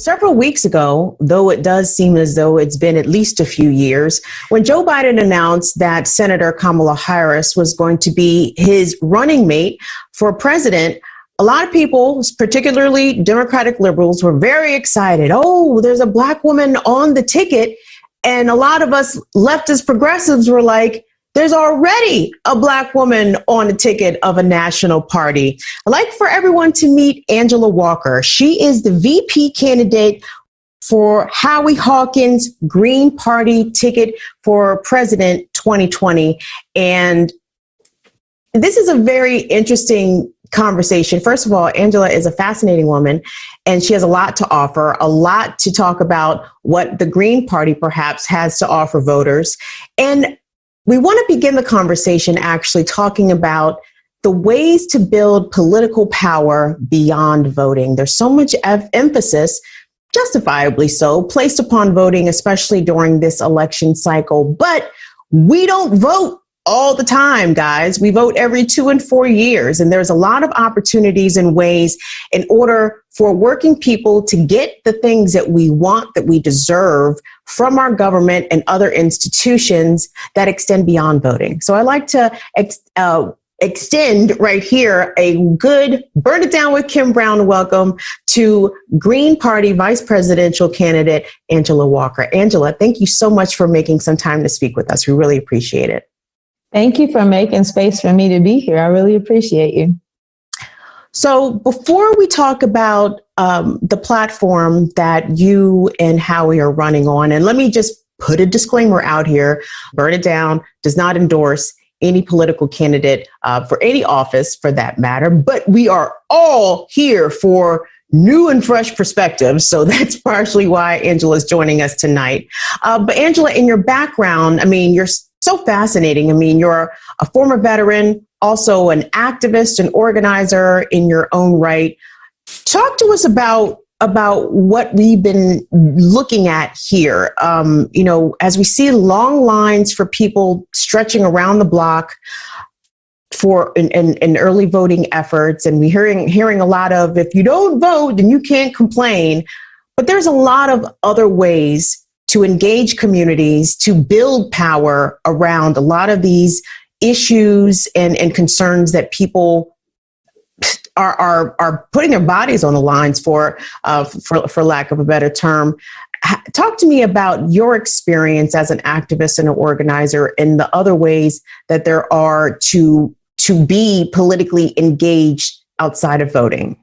several weeks ago, though it does seem as though it's been at least a few years, when Joe Biden announced that Senator Kamala Harris was going to be his running mate for president, a lot of people, particularly Democratic liberals, were very excited. Oh, there's a Black woman on the ticket. And a lot of us leftist progressives were like, there's already a Black woman on the ticket of a national party. I'd like for everyone to meet Angela Walker. She is the VP candidate for Howie Hawkins' Green Party ticket for President 2020. And this is a very interesting conversation. First of all, Angela is a fascinating woman, and she has a lot to offer, a lot to talk about what the Green Party perhaps has to offer voters. And we want to begin the conversation actually talking about the ways to build political power beyond voting. There's so much emphasis, justifiably so, placed upon voting, especially during this election cycle. But we don't vote all the time, guys. We vote every 2 and 4 years. And there's a lot of opportunities and ways in order for working people to get the things that we want, that we deserve from our government and other institutions that extend beyond voting. So I like to extend right here a good Burn It Down with Kim Brown welcome to Green Party Vice Presidential candidate Angela Walker. Angela, thank you so much for making some time to speak with us. We really appreciate it. Thank you for making space for me to be here. I really appreciate you. So before we talk about the platform that you and Howie are running on, and let me just put a disclaimer out here, Burn It Down does not endorse any political candidate for any office for that matter, but we are all here for new and fresh perspectives. So that's partially why Angela is joining us tonight. But Angela, in your background, I mean, you're so fascinating. I mean, you're a former veteran, also an activist and organizer in your own right. Talk to us about what we've been looking at here. As we see long lines for people stretching around the block for in early voting efforts, and we're hearing a lot of, if you don't vote, then you can't complain. But there's a lot of other ways to engage communities, to build power around a lot of these issues and concerns that people are putting their bodies on the lines for lack of a better term. Talk to me about your experience as an activist and an organizer and the other ways that there are to be politically engaged outside of voting.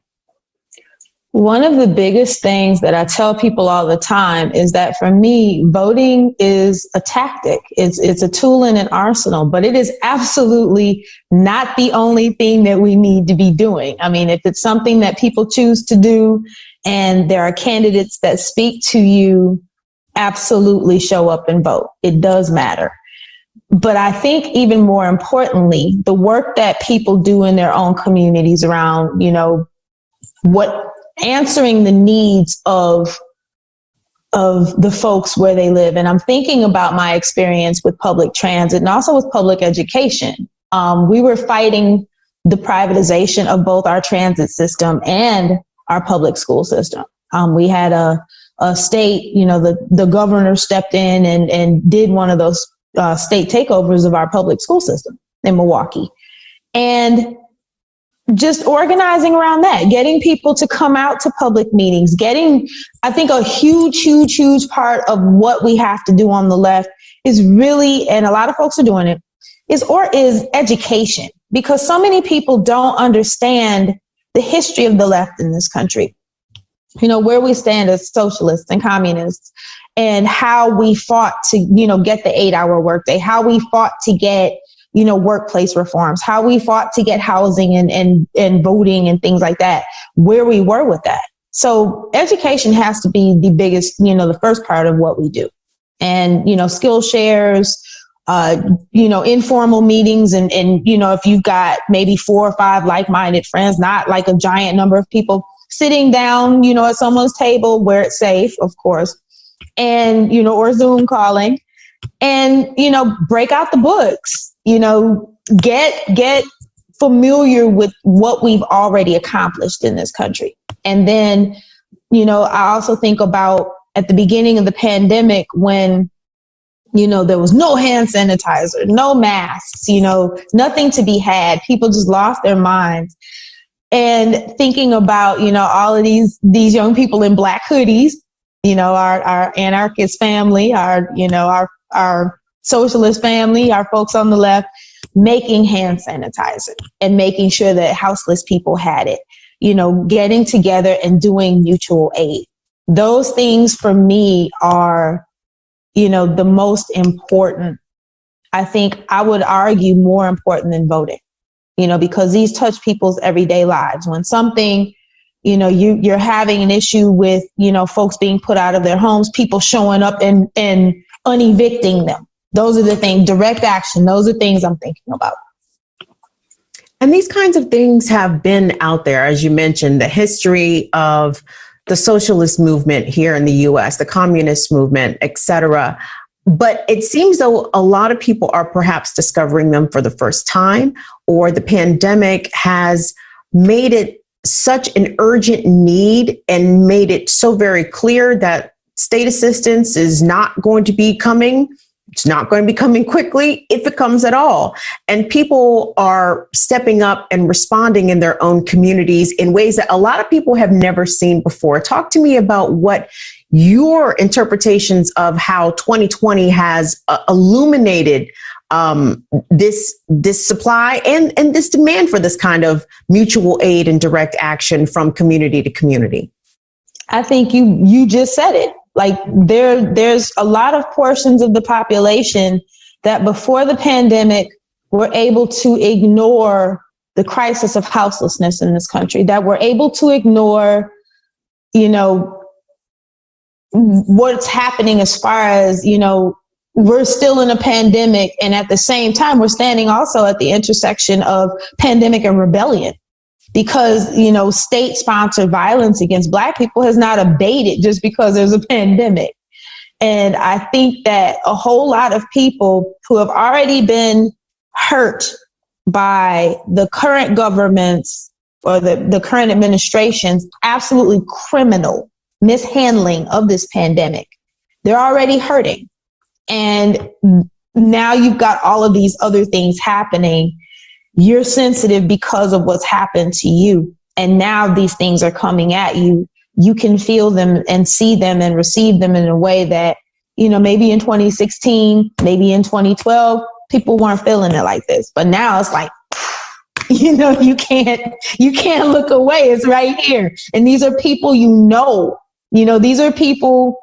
One of the biggest things that I tell people all the time is that for me, voting is a tactic. It's a tool in an arsenal, but it is absolutely not the only thing that we need to be doing. I mean, if it's something that people choose to do and there are candidates that speak to you, absolutely show up and vote. It does matter. But I think even more importantly, the work that people do in their own communities around, answering the needs of the folks where they live. And I'm thinking about my experience with public transit and also with public education. We were fighting the privatization of both our transit system and our public school system. We had a state, the governor stepped in and did one of those state takeovers of our public school system in Milwaukee. And just organizing around that, getting people to come out to public meetings, I think a huge part of what we have to do on the left is really, and a lot of folks are doing it, is education. Because so many people don't understand the history of the left in this country. Where we stand as socialists and communists, and how we fought to, get the 8-hour workday, how we fought to get workplace reforms, how we fought to get housing and voting and things like that, where we were with that. So education has to be the biggest, the first part of what we do. And, skill shares, informal meetings and, if you've got maybe 4 or 5 like-minded friends, not like a giant number of people sitting down, at someone's table where it's safe, of course, and, or Zoom calling and, break out the books. Get familiar with what we've already accomplished in this country. And then I also think about at the beginning of the pandemic when, there was no hand sanitizer, no masks, nothing to be had. People just lost their minds. And thinking about, all of these young people in black hoodies, our anarchist family, our socialist family, our folks on the left, making hand sanitizer and making sure that houseless people had it, getting together and doing mutual aid. Those things for me are, the most important. I think I would argue more important than voting, because these touch people's everyday lives. When something, you're having an issue with, folks being put out of their homes, people showing up and unevicting them. Those are the things, direct action. Those are things I'm thinking about. And these kinds of things have been out there, as you mentioned, the history of the socialist movement here in the US, the communist movement, et cetera. But it seems though a lot of people are perhaps discovering them for the first time, or the pandemic has made it such an urgent need and made it so very clear that state assistance is not going to be coming. It's not going to be coming quickly, if it comes at all. And people are stepping up and responding in their own communities in ways that a lot of people have never seen before. Talk to me about what your interpretations of how 2020 has illuminated this supply and this demand for this kind of mutual aid and direct action from community to community. I think you just said it. Like there's a lot of portions of the population that before the pandemic were able to ignore the crisis of houselessness in this country, that were able to ignore, what's happening as far as, we're still in a pandemic. And at the same time, we're standing also at the intersection of pandemic and rebellion. Because, state-sponsored violence against Black people has not abated just because there's a pandemic. And I think that a whole lot of people who have already been hurt by the current government's or the current administration's absolutely criminal mishandling of this pandemic, they're already hurting. And now you've got all of these other things happening. You're sensitive because of what's happened to you. And now these things are coming at you. You can feel them and see them and receive them in a way that, maybe in 2016, maybe in 2012, people weren't feeling it like this. But now it's like, you can't look away. It's right here. And these are people, these are people,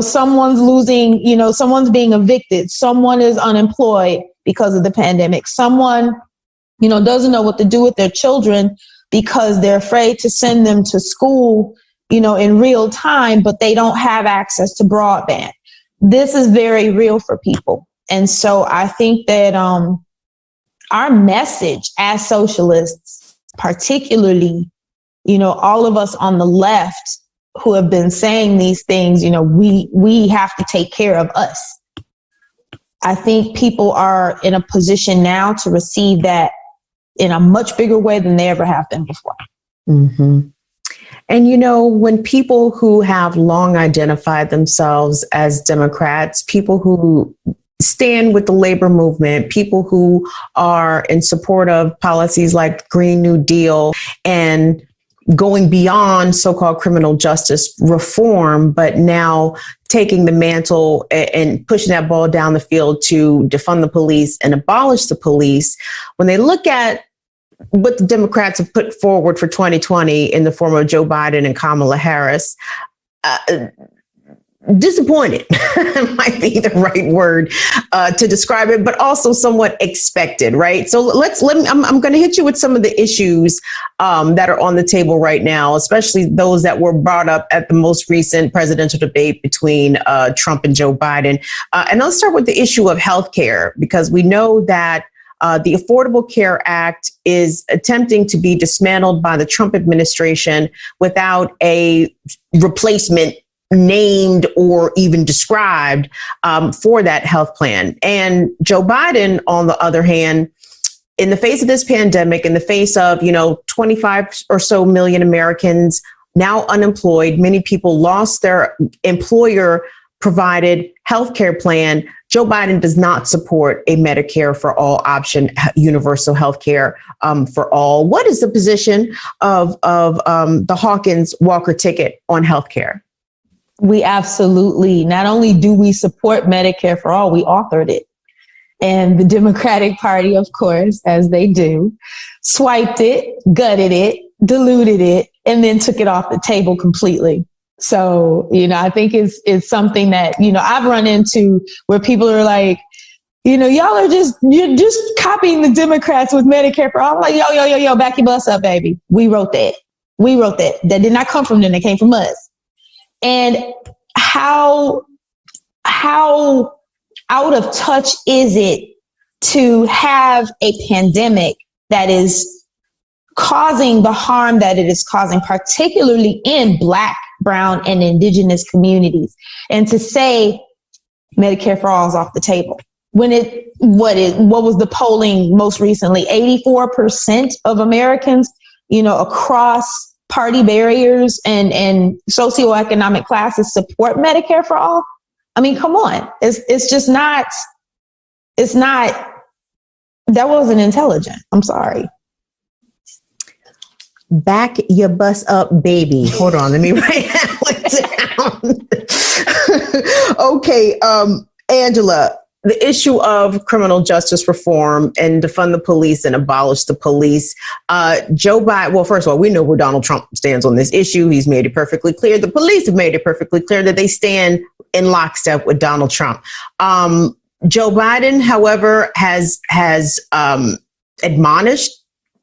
someone's losing, someone's being evicted. Someone is unemployed because of the pandemic. Someone, doesn't know what to do with their children because they're afraid to send them to school, in real time, but they don't have access to broadband. This is very real for people. And so I think that our message as socialists, particularly, all of us on the left who have been saying these things, we have to take care of us. I think people are in a position now to receive that in a much bigger way than they ever have been before. Mm-hmm. And, when people who have long identified themselves as Democrats, people who stand with the labor movement, people who are in support of policies like Green New Deal and going beyond so-called criminal justice reform, but now taking the mantle and pushing that ball down the field to defund the police and abolish the police, when they look at what the Democrats have put forward for 2020 in the form of Joe Biden and Kamala Harris, disappointed might be the right word to describe it, but also somewhat expected, right? So I'm going to hit you with some of the issues that are on the table right now, especially those that were brought up at the most recent presidential debate between Trump and Joe Biden. And let's start with the issue of healthcare, because we know that the Affordable Care Act is attempting to be dismantled by the Trump administration without a replacement named or even described for that health plan. And Joe Biden, on the other hand, in the face of this pandemic, in the face of, 25 or so million Americans now unemployed. Many people lost their employer provided healthcare plan. Joe Biden does not support a Medicare for all option, universal healthcare for all. What is the position of the Hawkins-Walker ticket on healthcare? We absolutely, not only do we support Medicare for all, we authored it. And the Democratic Party, of course, as they do, swiped it, gutted it, diluted it, and then took it off the table completely. So, I think it's something that, I've run into where people are like, you're just copying the Democrats with Medicare for all. I'm like, yo, back your bus up, baby. We wrote that. That did not come from them. It came from us. And how out of touch is it to have a pandemic that is causing the harm that it is causing, particularly in Black, Brown, and Indigenous communities, and to say Medicare for all is off the table when what was the polling most recently? 84% of Americans, across party barriers and socioeconomic classes support Medicare for all. I mean, come on, it's just not. It's not. That wasn't intelligent. I'm sorry. Back your bus up, baby. Hold on, let me write that one down. Okay, Angela, the issue of criminal justice reform and defund the police and abolish the police. Joe Biden, well, first of all, we know where Donald Trump stands on this issue. He's made it perfectly clear. The police have made it perfectly clear that they stand in lockstep with Donald Trump. Joe Biden, however, has admonished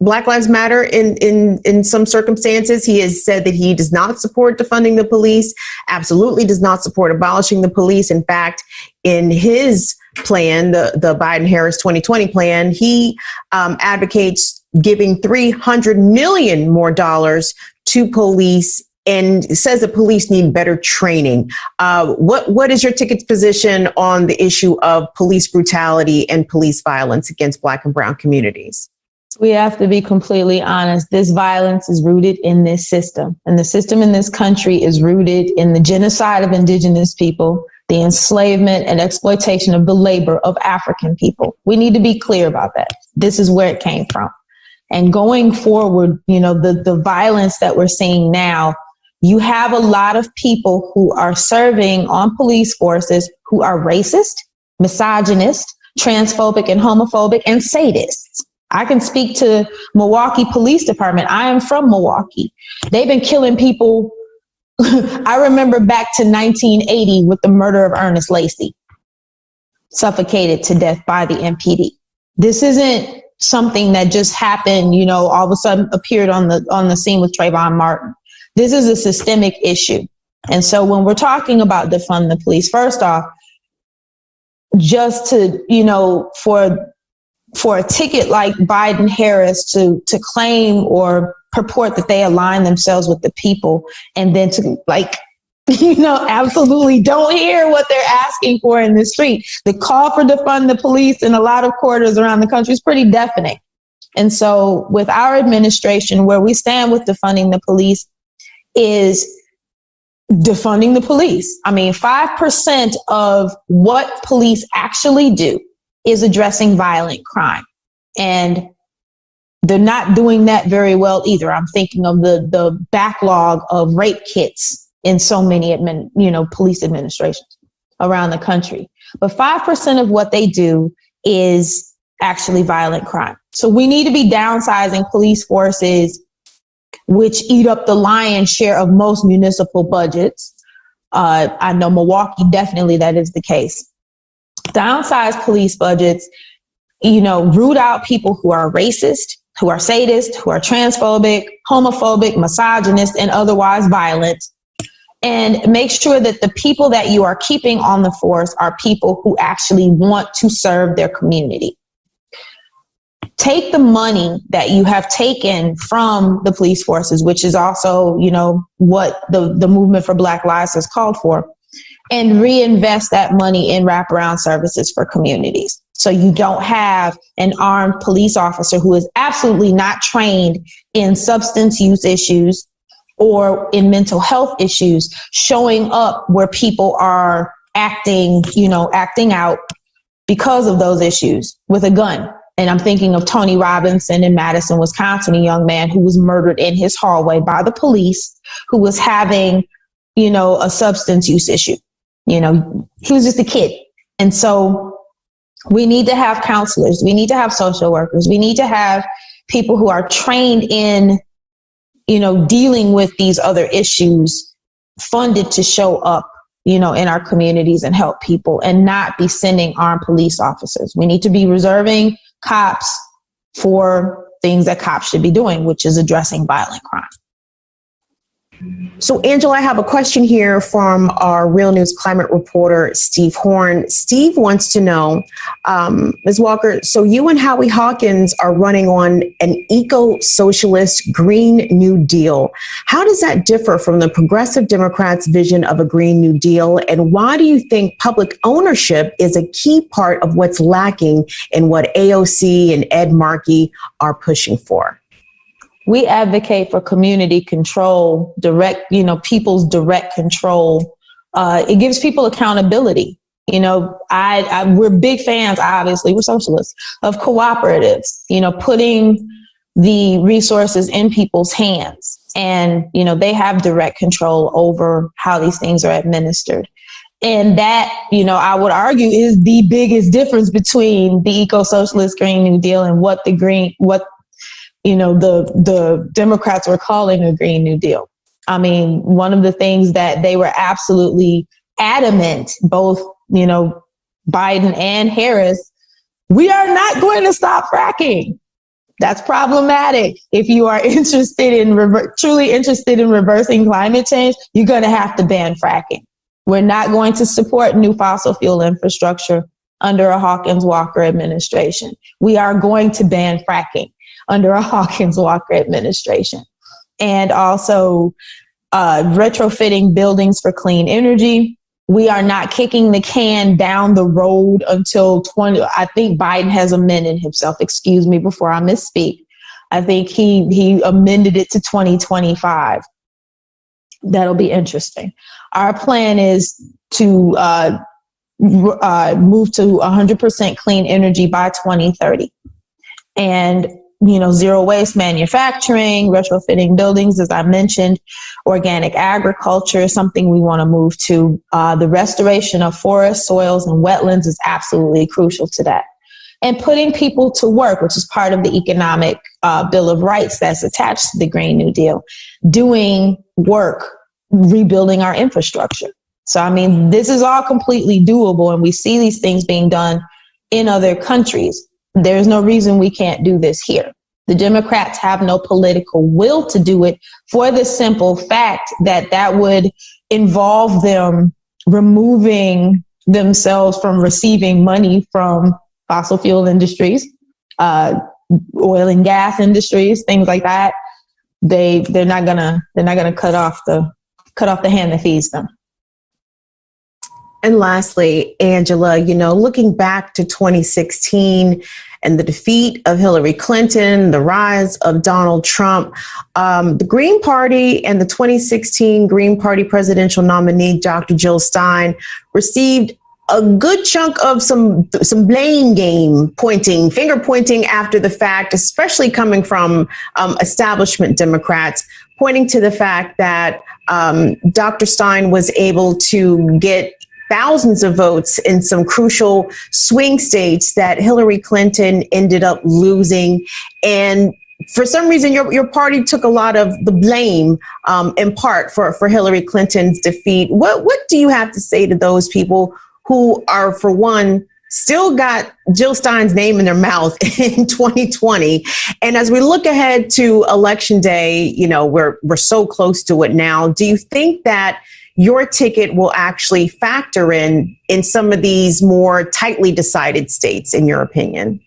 Black Lives Matter in some circumstances. He has said that he does not support defunding the police, absolutely does not support abolishing the police. In fact, in his plan, the Biden-Harris 2020 plan, he advocates giving $300 million more dollars to police and says that police need better training. What is your ticket's position on the issue of police brutality and police violence against Black and Brown communities? We have to be completely honest. This violence is rooted in this system. And the system in this country is rooted in the genocide of Indigenous people, the enslavement and exploitation of the labor of African people. We need to be clear about that. This is where it came from. And going forward, the violence that we're seeing now, you have a lot of people who are serving on police forces who are racist, misogynist, transphobic and homophobic, and sadists. I can speak to Milwaukee Police Department. I am from Milwaukee. They've been killing people. I remember back to 1980 with the murder of Ernest Lacy, suffocated to death by the MPD. This isn't something that just happened, all of a sudden appeared on the scene with Trayvon Martin. This is a systemic issue. And so when we're talking about defund the police, first off, just to, for a ticket like Biden-Harris to claim or purport that they align themselves with the people and then to absolutely don't hear what they're asking for in the street. The call for defund the police in a lot of quarters around the country is pretty deafening. And so with our administration, where we stand with defunding the police is defunding the police. I mean, 5% of what police actually do is addressing violent crime. And they're not doing that very well either. I'm thinking of the backlog of rape kits in so many police administrations around the country. But 5% of what they do is actually violent crime. So we need to be downsizing police forces, which eat up the lion's share of most municipal budgets. I know Milwaukee, definitely that is the case. Downsize police budgets, root out people who are racist, who are sadist, who are transphobic, homophobic, misogynist, and otherwise violent, and make sure that the people that you are keeping on the force are people who actually want to serve their community. Take the money that you have taken from the police forces, which is also, what the movement for Black Lives has called for, and reinvest that money in wraparound services for communities. So you don't have an armed police officer who is absolutely not trained in substance use issues or in mental health issues, showing up where people are acting out because of those issues with a gun. And I'm thinking of Tony Robinson in Madison, Wisconsin, a young man who was murdered in his hallway by the police, who was having, a substance use issue. He was just a kid. And so we need to have counselors. We need to have social workers. We need to have people who are trained in, dealing with these other issues, funded to show up, in our communities and help people, and not be sending armed police officers. We need to be reserving cops for things that cops should be doing, which is addressing violent crime. So, Angela, I have a question here from our Real News climate reporter, Steve Horn. Steve wants to know, Ms. Walker, so you and Howie Hawkins are running on an eco-socialist Green New Deal. How does that differ from the Progressive Democrats' vision of a Green New Deal? And why do you think public ownership is a key part of what's lacking in what AOC and Ed Markey are pushing for? We advocate for community control, people's direct control. It gives people accountability. We're big fans, obviously, we're socialists, of cooperatives, putting the resources in people's hands. And, they have direct control over how these things are administered. And that, I would argue, is the biggest difference between the eco-socialist Green New Deal and what the Democrats were calling a Green New Deal. I mean, one of the things that they were absolutely adamant, both, Biden and Harris, we are not going to stop fracking. That's problematic. If you are truly interested in reversing climate change, you're going to have to ban fracking. We're not going to support new fossil fuel infrastructure under a Hawkins-Walker administration. We are going to ban fracking under a Hawkins-Walker administration. And also retrofitting buildings for clean energy. We are not kicking the can down the road until I think Biden has amended himself, excuse me, before I misspeak. I think he amended it to 2025. That'll be interesting. Our plan is to move to 100% clean energy by 2030. And zero waste manufacturing, retrofitting buildings, as I mentioned, organic agriculture is something we want to move to. The restoration of forests, soils, and wetlands is absolutely crucial to that. And putting people to work, which is part of the economic Bill of Rights that's attached to the Green New Deal, doing work, rebuilding our infrastructure. So, I mean, this is all completely doable, and we see these things being done in other countries. There's no reason we can't do this here. The Democrats have no political will to do it, for the simple fact that would involve them removing themselves from receiving money from fossil fuel industries, oil and gas industries, things like that. They're not gonna cut off the hand that feeds them. And lastly, Angela, looking back to 2016 and the defeat of Hillary Clinton, the rise of Donald Trump, the Green Party and the 2016 Green Party presidential nominee, Dr. Jill Stein, received a good chunk of some blame game finger pointing after the fact, especially coming from establishment Democrats, pointing to the fact that Dr. Stein was able to get thousands of votes in some crucial swing states that Hillary Clinton ended up losing. And for some reason, your party took a lot of the blame in part for Hillary Clinton's defeat. What do you have to say to those people who are, for one, still got Jill Stein's name in their mouth in 2020? And as we look ahead to Election Day, we're so close to it now. Do you think that your ticket will actually factor in some of these more tightly decided states, in your opinion?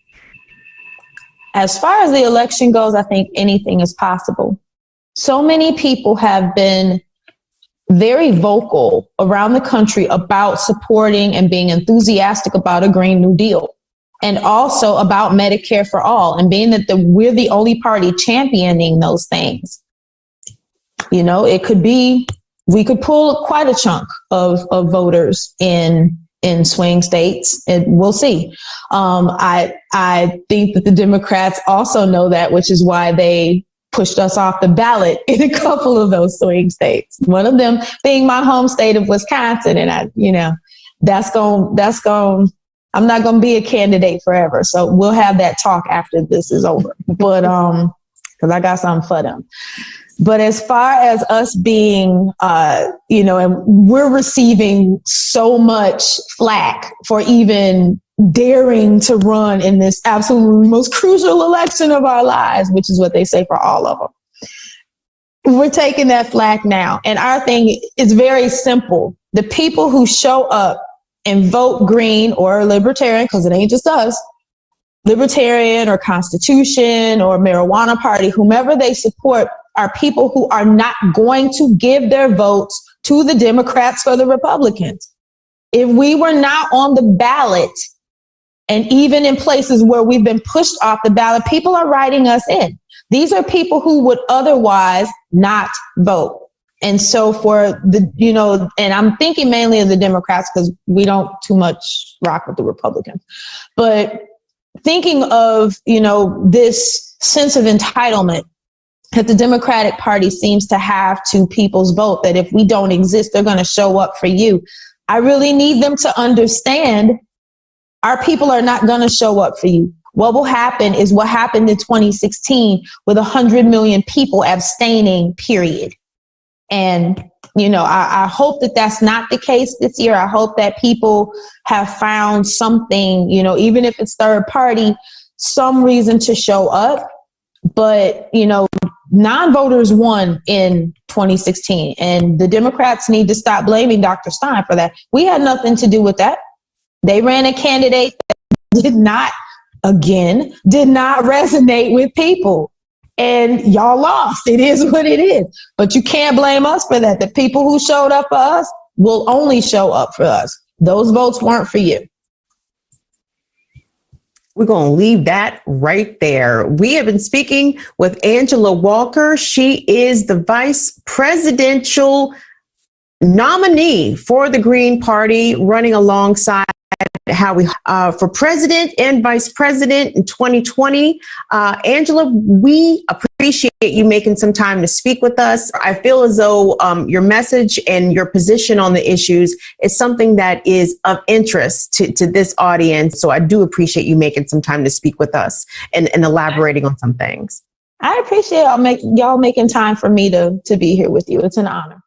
As far as the election goes, I think anything is possible. So many people have been very vocal around the country about supporting and being enthusiastic about a Green New Deal, and also about Medicare for all, and being that we're the only party championing those things. You know, it could be, we could pull quite a chunk of voters in swing states, and we'll see. I think that the Democrats also know that, which is why they pushed us off the ballot in a couple of those swing states. One of them being my home state of Wisconsin, and I'm not going to be a candidate forever. So we'll have that talk after this is over. But because I got something for them. But as far as us being, and we're receiving so much flack for even daring to run in this absolutely most crucial election of our lives, which is what they say for all of them. We're taking that flack now. And our thing is very simple. The people who show up and vote green or libertarian, because it ain't just us, libertarian or Constitution or marijuana party, whomever they support, are people who are not going to give their votes to the Democrats or the Republicans. If we were not on the ballot, and even in places where we've been pushed off the ballot, people are writing us in. These are people who would otherwise not vote. And so for the, and I'm thinking mainly of the Democrats because we don't too much rock with the Republicans, but thinking of, this sense of entitlement that the Democratic Party seems to have to people's vote, that if we don't exist, they're going to show up for you. I really need them to understand our people are not going to show up for you. What will happen is what happened in 2016 with 100 million people abstaining, period. And, I hope that that's not the case this year. I hope that people have found something, even if it's third party, some reason to show up. But, non-voters won in 2016, and the Democrats need to stop blaming Dr. Stein for that. We had nothing to do with that. They ran a candidate that did not resonate with people. And y'all lost. It is what it is. But you can't blame us for that. The people who showed up for us will only show up for us. Those votes weren't for you. We're going to leave that right there. We have been speaking with Angela Walker. She is the vice presidential nominee for the Green Party, running alongside Howie for president and vice president in 2020. Angela, we appreciate you making some time to speak with us. I feel as though your message and your position on the issues is something that is of interest to this audience. So I do appreciate you making some time to speak with us and elaborating on some things. I appreciate y'all making time for me to be here with you. It's an honor.